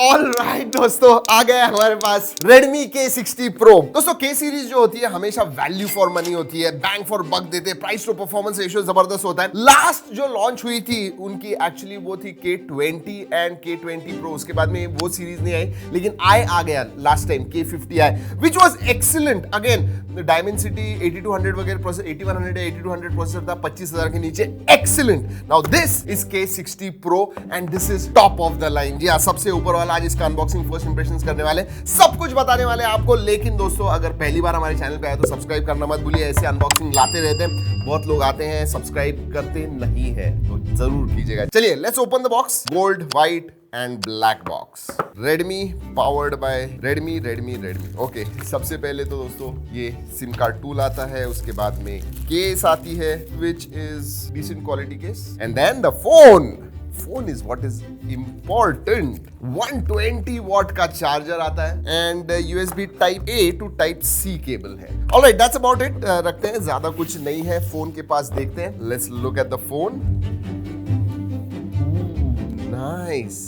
Alright दोस्तों, आ गया हमारे पास Redmi K60 Pro। दोस्तों K सीरीज जो होती है हमेशा वैल्यू फॉर मनी होती है, बैंग फॉर बक देते हैं, प्राइस टू परफॉर्मेंस रेशियो जबरदस्त होता है। लास्ट जो लॉन्च हुई थी उनकी एक्चुअली वो थी K20 एंड K20 Pro, उसके बाद में वो सीरीज नहीं आई, लेकिन आ गया लास्ट टाइम K50 आए, which was excellent. Again Dimensity 8200 वगैरह प्रोसेसर, 8100 या 8200 प्रोसेसर था 25,000 के नीचे, excellent. Now this is K60 Pro and this is top of the line. जी हाँ, सबसे ऊपर वाला। आज इसका अनबॉक्सिंग, फर्स्ट इंप्रेशंस करने वाले, सब कुछ बताने वाले आपको। लेकिन दोस्तों अगर पहली बार हमारे चैनल पे आए तो सब्सक्राइब करना मत भूलिए, ऐसे अनबॉक्सिंग लाते रहते हैं, बहुत लोग आते हैं सब्सक्राइब करते नहीं है, तो जरूर कीजिएगा। चलिए let's open the box. Gold, white and black box. Redmi powered by Redmi। Okay, सबसे पहले तो दोस्तों ये सिम कार्ड टूल आता है, उसके बाद में केस आती है which is decent quality case, and then the phone is what is important. 120 watt का चार्जर आता है and USB type A to type C cable है। Alright, that's about it. रखते हैं, ज्यादा कुछ नहीं है फोन के पास, देखते हैं। Let's look at the phone. Nice,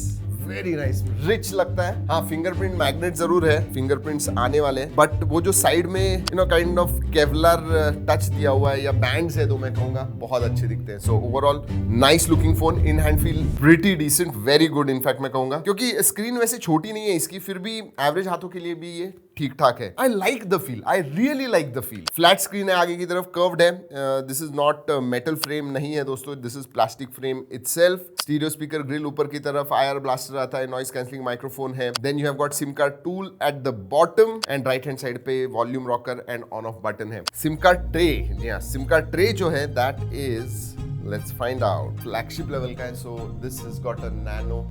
very nice, rich लगता है। हाँ, फिंगरप्रिंट मैग्नेट जरूर है, फिंगरप्रिंट्स आने वाले हैं, बट वो जो साइड में काइंड ऑफ केवलर टच दिया हुआ है या बैंड्स है, तो मैं कहूंगा बहुत अच्छे दिखते हैं। So overall nice looking phone, in hand feel pretty decent, very good in fact मैं कहूंगा, क्योंकि स्क्रीन वैसे छोटी नहीं है इसकी, फिर भी एवरेज हाथों के लिए भी ये ठीक ठाक है। I like the feel, I really like the feel. Flat screen है, आगे की तरफ कर्व्ड है। This is not metal frame नहीं है दोस्तों, this is plastic frame itself. Stereo speaker grill ऊपर की तरफ, IR ब्लास्टर आता है, नॉइस कैंसलिंग माइक्रोफोन है। Then you have got SIM card tool at the bottom and right hand side पे volume rocker and on off button है। SIM card tray, SIM card tray जो है that is, let's find out, flagship level का है। So this has got a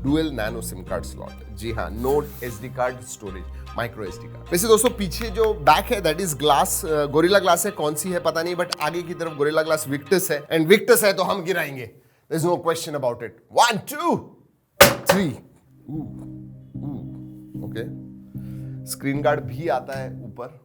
dual nano SIM card slot. जी हाँ, not SD card storage, micro SD card. वैसे दोस्तों पीछे जो बैक है that is glass, Gorilla glass है, कौन सी है पता नहीं, बट आगे की तरफ गोरिल्ला ग्लास विक्टस है, एंड विक्टस है तो हम गिराएंगे, there is no question about it. 1 2 3। Okay, screen guard भी आता है ऊपर।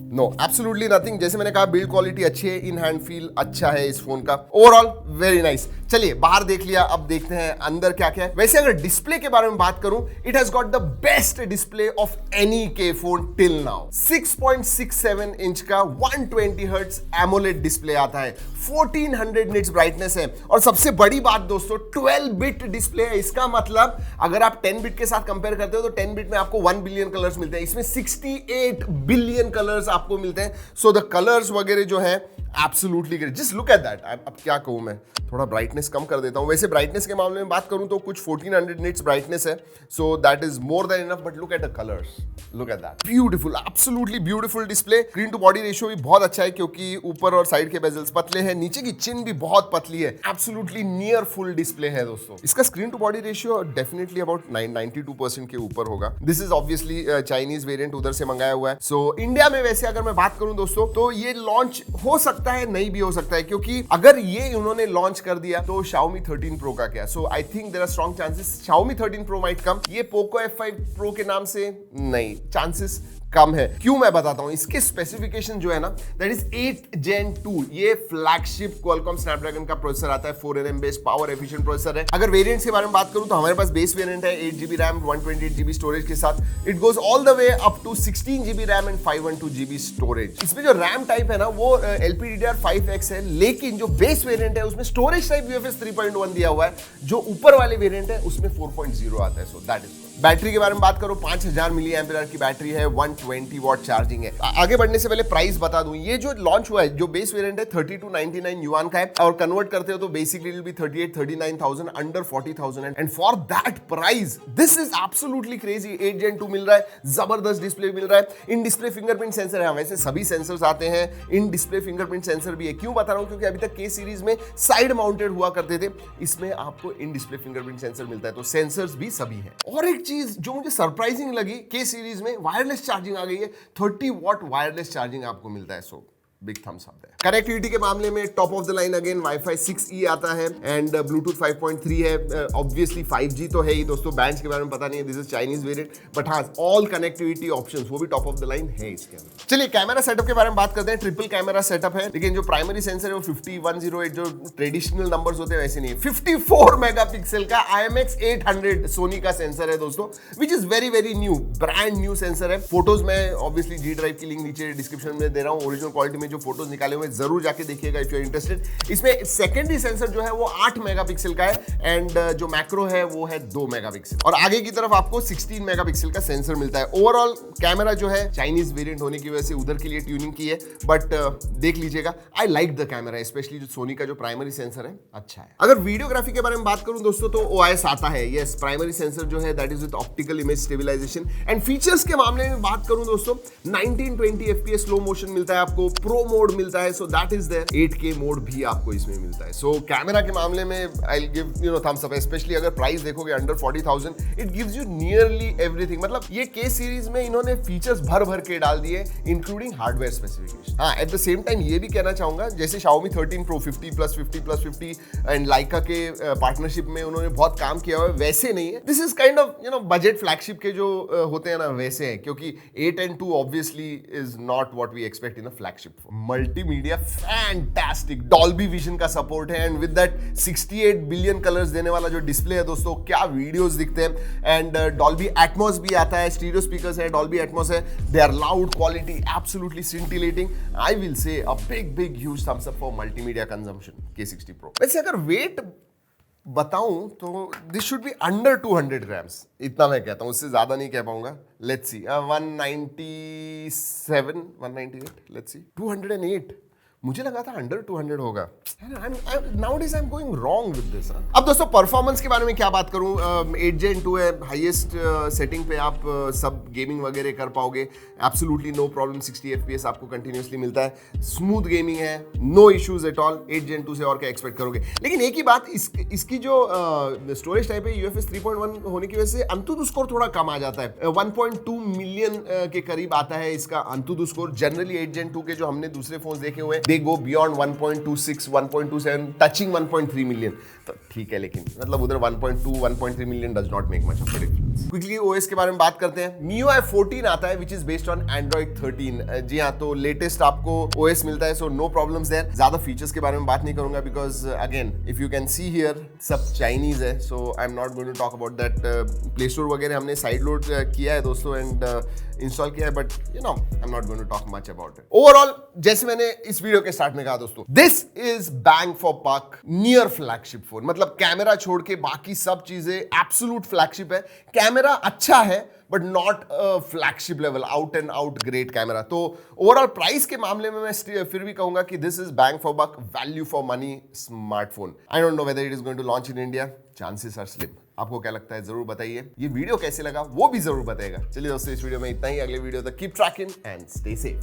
No, absolutely nothing. जैसे मैंने कहा, बिल्ड क्वालिटी अच्छी है, इन हैंड फील अच्छा है इस फोन का, ओवरऑल वेरी नाइस। चलिए, बाहर देख लिया, अब देखते हैं अंदर क्या क्या है। वैसे अगर डिस्प्ले के बारे में बात करूं, it has got the best display of any के फोन टिल नाउ। 6.67 इंच का 120 हर्ट्ज एमोलेड डिस्प्ले आता है, 1400 निट्स ब्राइटनेस है, और सबसे बड़ी बात दोस्तों 12 बिट डिस्प्ले है। इसका मतलब अगर आप 10 बिट के साथ कंपेयर करते हो तो 10 बिट में आपको 1 बिलियन कलर्स मिलते हैं, इसमें 68 बिलियन कलर्स आपको मिलते हैं। सो द कलर्स वगैरह जो है absolutely great, just look at that. अब क्या कहूं मैं, थोड़ा ब्राइटनेस कम कर देता हूं। वैसे ब्राइटनेस के मामले में बात करूं तो कुछ 1400 निट्स ब्राइटनेस है, so that is more than enough, but look at the colours, look at that, beautiful, absolutely beautiful display. Screen to body ratio भी बहुत अच्छा है, क्योंकि ऊपर और साइड के बेजल्स पतले हैं, नीचे की चिन भी बहुत पतली है, एब्सोल्युटली नियर फुल डिस्प्ले है दोस्तों। इसका screen to body ratio definitely about 92% के ऊपर होगा। This is obviously Chinese variant उधर से मंगाया हुआ है। सो इंडिया में वैसे अगर मैं बात करूं दोस्तों, तो ये लॉन्च हो सकता है, नहीं भी हो सकता है, क्योंकि अगर ये उन्होंने लॉन्च कर दिया तो Xiaomi 13 Pro का क्या। So I think there are strong chances Xiaomi 13 Pro might come. ये Poco F5 Pro के नाम से नहीं, चांसेस कम है। क्यों, मैं बताता हूं। इसके स्पेसिफिकेशन जो है ना, दैट इज 8 Gen 2, ये फ्लैगशिप Qualcomm Snapdragon का प्रोसेसर आता है, 4nm based power efficient processor है। अगर वेरिएंट्स के बारे में बात करूं तो हमारे पास बेस वेरिएंट है 8GB रैम 128GB स्टोरेज के साथ। It goes all the way up to 16GB RAM and 512GB storage. इसमें जो रैम टाइप है ना वो LPDDR5X है, लेकिन जो बेस वेरिएंट है उसमें स्टोरेज टाइप UFS 3.1 दिया हुआ है, जो ऊपर वाले वेरिएंट है उसमें 4.0 आता है। So that is. बैटरी के बारे में बात करो, 5000 मिली एम्पियर की बैटरी है, 120 वॉट चार्जिंग है। आगे बढ़ने से पहले प्राइस बता दूं, ये जो लॉन्च हुआ है, जो बेस वेरिएंट है 3299 युआन का है, और कन्वर्ट करते हो तो basically it will be 38-39,000, under 40,000, and for that price this is absolutely crazy. 8 Gen 2 मिल रहा है, जबरदस्त डिस्प्ले मिल रहा है, इन डिस्प्ले फिंगरप्रिंट सेंसर है। वैसे सभी सेंसर्स आते हैं, इन डिस्प्ले फिंगरप्रिंट सेंसर भी है। क्यों बता रहा हूं, क्योंकि अभी तक के सीरीज में साइड माउंटेड हुआ करते थे, इसमें आपको इन डिस्प्ले फिंगरप्रिंट सेंसर मिलता है, तो सेंसर्स भी सभी हैं। और एक चीज जो मुझे सरप्राइजिंग लगी, के सीरीज में वायरलेस चार्जिंग आ गई है, 30 वॉट वायरलेस चार्जिंग आपको मिलता है। सो बिग थम्स अप है। कनेक्टिविटी के मामले में top of the line again wifi 6E आता है एंड ब्लूटूथ 5.3 है। ऑब्वियसली 5G तो है ही दोस्तों, बैंड्स के बारे में पता नहीं है, this is Chinese variant, but हाँ ऑल कनेक्टिविटी ऑप्शंस वो भी टॉप ऑफ द लाइन है इसके अंदर। चलिए कैमरा सेटअप के बारे में बात करते हैं। ट्रिपल कैमरा सेटअप है, लेकिन जो प्राइमरी सेंसर है वो 50-108 जो ट्रेडिशनल नंबर्स होते हैं वैसे नहीं है। 54 मेगापिक्सल का IMX 800 सोनी का सेंसर है दोस्तों, which is very very new, brand new sensor है। फोटोज में ऑब्वियसली G ड्राइव की लिंक नीचे डिस्क्रिप्शन में दे रहा हूँ, ओरिजिनल क्वालिटी में जो फोटोज निकाले हुए जरूर जाके देखिएगा इफ यू आर इंटरेस्टेड। इसमें सेकेंडरी सेंसर जो है वो 8 मेगापिक्सल का है एंड जो मैक्रो है वो है 2 मेगापिक्सल, और आगे की तरफ आपको 16 मेगापिक्सल का सेंसर मिलता है। ओवरऑल कैमरा जो है चाइनीज वेरिएंट होने की वजह से उधर के लिए ट्यूनिंग की है, बट देख लीजिएगा आई लाइक द कैमरा, स्पेशली जो सोनी का जो प्राइमरी सेंसर है अच्छा है। अगर वीडियोग्राफी के बारे में बात करूं दोस्तों तो OIS आता है, यस प्राइमरी सेंसर जो है that is with optical image stabilisation. And features के मामले में बात करूं दोस्तों 1920 FPS स्लो मोशन मिलता है आपको, प्रो मोड मिलता है, so that is there, 8K mode भी आपको इसमें मिलता है। सो कैमरा के मामले में I will give Thums up, specially अगर प्राइस देखोगे under 40,000 it gives you nearly everything. मतलब ये K सीरीज में इन्होंने फीचर्स भर भर के डाल दिए इंक्लूडिंग हार्डवेयर स्पेसिफिकेशन। हाँ एट द सेम टाइम ये भी कहना चाहूंगा जैसे Xiaomi 13 Pro 50+50+50 एंड लाइका के पार्टनरशिप में उन्होंने बहुत काम किया हुआ है, वैसे नहीं है। This is kind of budget flagship के जो होते हैं ना वैसे है, क्योंकि 8 and 2 obviously is not what we expect in a flagship. Multimedia fantastic, Dolby Vision का सपोर्ट है and with that 68 billion colours देने वाला जो डिस्प्ले है दोस्तों, क्या वीडियोस दिखते हैं। एंड डॉल्बी एटमॉस भी आता है, स्टीरियो स्पीकर्स है, डॉल्बी एटमॉस है, they are loud, quality absolutely scintillating. I will say a big huge thumbs up for multimedia consumption K60 Pro. वैसे अगर वेट बताऊं तो this should be under 200 grams, इतना मैं कहता हूं, उससे ज्यादा नहीं कह पाऊंगा। लेट्स सी 197 198, लेट्स सी 208, मुझे लगा था अंडर 200 होगा। Nowadays I'm going wrong with this. अब दोस्तों परफॉर्मेंस के बारे में क्या बात करूं, 8 Gen 2 है, हाईएस्ट सेटिंग पे आप सब गेमिंग वगैरह कर पाओगे, एब्सोल्युटली नो प्रॉब्लम। 60 FPS आपको कंटिन्यूसली मिलता है, स्मूथ गेमिंग है, no issues at all. 8 Gen 2 से और क्या एक्सपेक्ट करोगे। लेकिन एक ही बात, इसकी जो स्टोरेज टाइप है UFS 3.1 होने की वजह से अंतुदु स्कोर थोड़ा कम आ जाता है, 1.2 मिलियन के करीब आता है इसका अंतुदु स्कोर। जनरली 8 Gen 2 के जो हमने दूसरे फोन देखे हुए they go beyond 1.26 1.27 touching 1.3 million, तो ठीक है, लेकिन मतलब उधर 1.2 1.3 million does not make much of a difference. Quickly OS के बारे में बात करते हैं। MIUI 14 आता है which is based on Android 13। जी हाँ, तो लेटेस्ट आपको OS मिलता है, सो नो प्रॉब्लम्स देयर। ज्यादा फीचर्स के बारे में बात नहीं करूंगा because again if you can see here सब चाइनीज है, so I am not going to talk about that. Play store वगैरह हमने साइड लोड किया है दोस्तों एंड इंस्टॉल किया है, but I am not going to talk much about it. Overall जैसे मैंने इस वीडियो के स्टार्ट में कहा दोस्तों, this is bang for buck, near flagship phone. मतलब कैमरा छोड़ के बाकी सब चीजें एब्सोल्यूट फ्लैगशिप है। कैमरा अच्छा है but not flagship level, out and out great camera. तो ओवरऑल प्राइस के मामले में मैं फिर भी कहूंगा कि this is bang for buck, value for money smartphone. I don't know whether it is going to launch in India, chances are slim. आपको क्या लगता है जरूर बताइए। ये वीडियो कैसे लगा वो भी जरूर बताइएगा। चलिए दोस्तों इस वीडियो में इतना ही, अगले वीडियो तक keep trekking and stay safe.